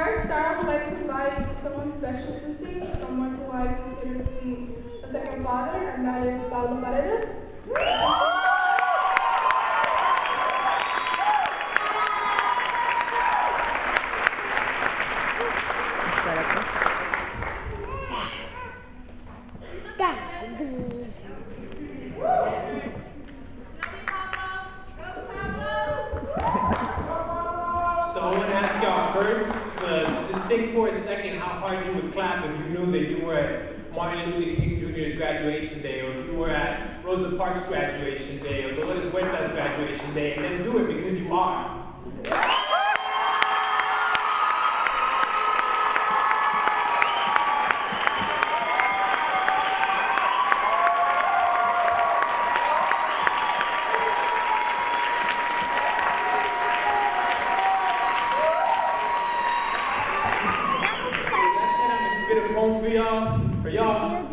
Before I start, I would like to invite someone special to the stage, someone who I consider to be a second father, and that is Pablo Paredes. So I want to ask y'all first to just think for a second how hard you would clap if you knew that you were at Martin Luther King Jr.'s graduation day, or if you were at Rosa Parks' graduation day, or Dolores Huerta's graduation day, and then do it because you are. For y'all.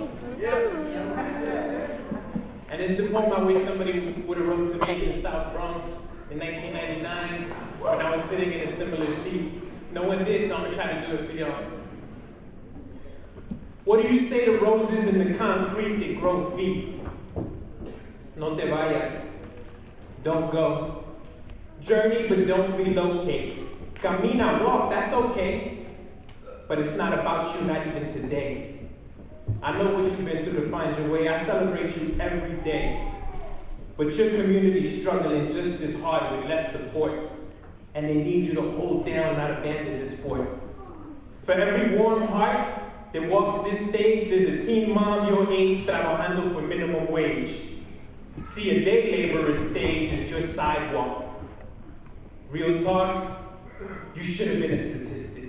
And it's the poem I wish somebody would have wrote to me in the South Bronx in 1999 when I was sitting in a similar seat. No one did, so I'm gonna try to do it for y'all. What do you say to roses in the concrete that grow feet? No te vayas. Don't go. Journey, but don't relocate. Camina, walk, that's okay. But it's not about you, not even today. I know what you've been through to find your way. I celebrate you every day. But your community's struggling just as hard with less support. And they need you to hold down, not abandon this sport. For every warm heart that walks this stage, there's a teen mom your age trabajando for minimum wage. See, a day laborer's stage is your sidewalk. Real talk, you should have been a statistic.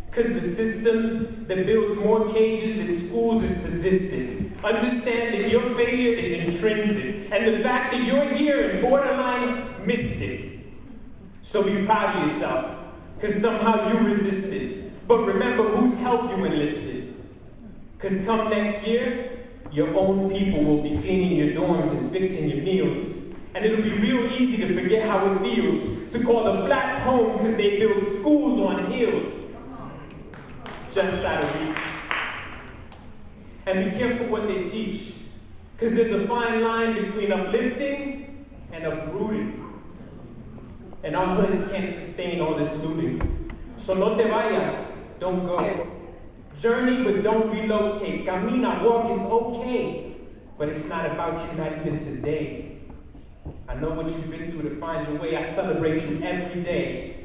Because the system that builds more cages than schools is sadistic. Understand that your failure is intrinsic, and the fact that you're here is borderline mystic. So be proud of yourself, because somehow you resisted. But remember whose help you enlisted. Because come next year, your own people will be cleaning your dorms and fixing your meals. And it'll be real easy to forget how it feels to call the flats home because they build schools on hills. Just out of reach. And be careful what they teach, because there's a fine line between uplifting and uprooting. And our hoods can't sustain all this looting. So no te vayas, don't go. Journey, but don't relocate. Camina, walk is okay, but it's not about you, not even today. I know what you've been through to find your way. I celebrate you every day.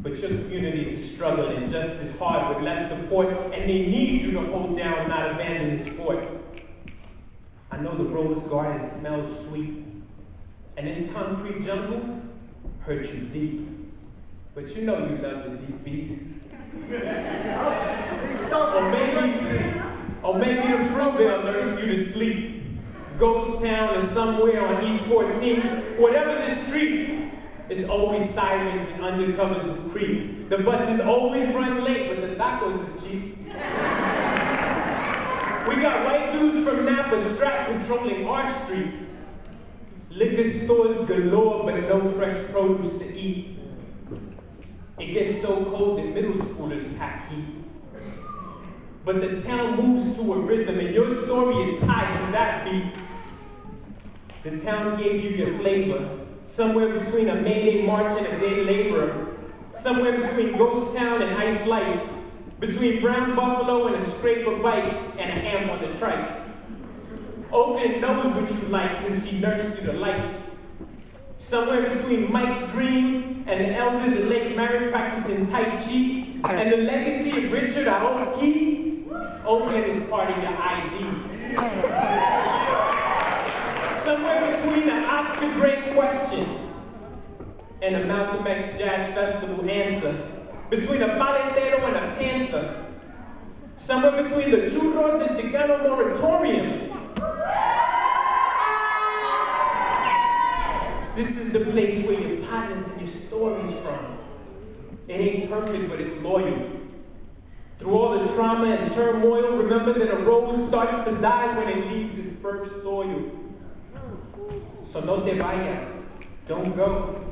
But your communities are struggling just as hard with less support, and they need you to hold down, not abandon the sport. I know the rose garden smells sweet, and this concrete jungle hurt you deep. But you know you love the deep beast. or maybe the Fruitvale nursed you to sleep. Ghost Town or somewhere on East 14th, whatever the street. It's always sirens and undercovers who creep. The buses always run late, but the tacos is cheap. We got white dudes from Napa strapped patrolling our streets. Liquor stores galore, but no fresh produce to eat. It gets so cold that middle schoolers pack heat. But the town moves to a rhythm, and your story is tied to that beat. The town gave you your flavor. Somewhere between a May Day march and a day laborer. Somewhere between Ghost Town and Ice Life. Between Brown Buffalo and a scraper bike and an amp on the trike. Oakland knows what you like because she nursed you to life. Somewhere between Mike Dream and the elders at Lake Merritt practicing Tai Chi and the legacy of Richard Aoki, Oakland is part of your ID. Somewhere between the Oscar Great question and a Malcolm X Jazz Festival answer. Between a paletero and a panther. Somewhere between the Churros and Chicano moratorium. This is the place where your partners and your stories from. It ain't perfect, but it's loyal. Through all the trauma and turmoil, remember that a rose starts to die when it leaves its first soil. So no te vayas, don't go.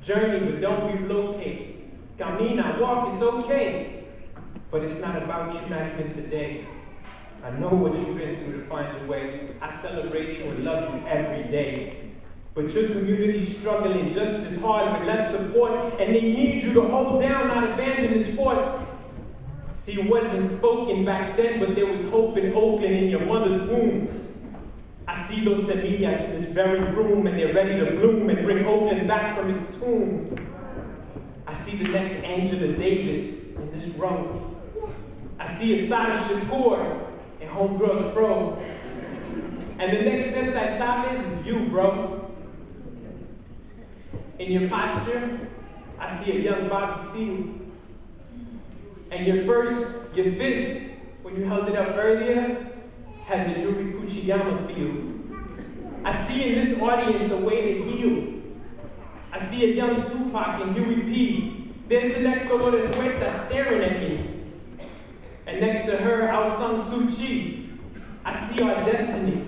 Journey, but don't relocate. Camina, walk, it's okay. But it's not about you, not even today. I know what you've been through to find your way. I celebrate you and love you every day. But your community's struggling just as hard with less support, and they need you to hold down, not abandon this fort. See, it wasn't spoken back then, but there was hope in Oakland in your mother's wombs. I see those semillas in this very room, and they're ready to bloom and bring Oakland back from its tomb. I see the next Angela Davis in this row. I see Asada Shakur and Homegirl Fro. And the next Cesar Chavez is you, bro. In your posture, I see a young Bobby Seale. And your fist, when you held it up earlier, has a Yuri Kuchiyama feel. I see in this audience a way to heal. I see a young Tupac and Huey P. There's the next Dolores Huerta staring at me. And next to her, Aung San Suu Kyi. I see our destiny.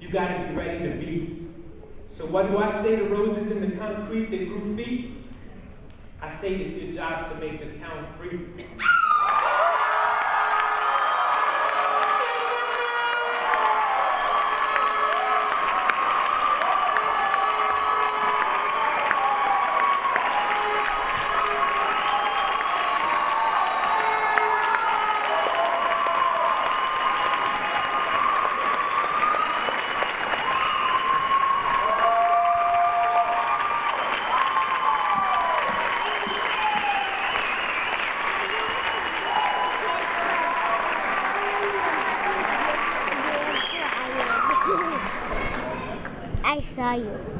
You gotta be ready to be. So what do I say to roses in the concrete that grew feet? I say it's your job to make the town free. I saw you.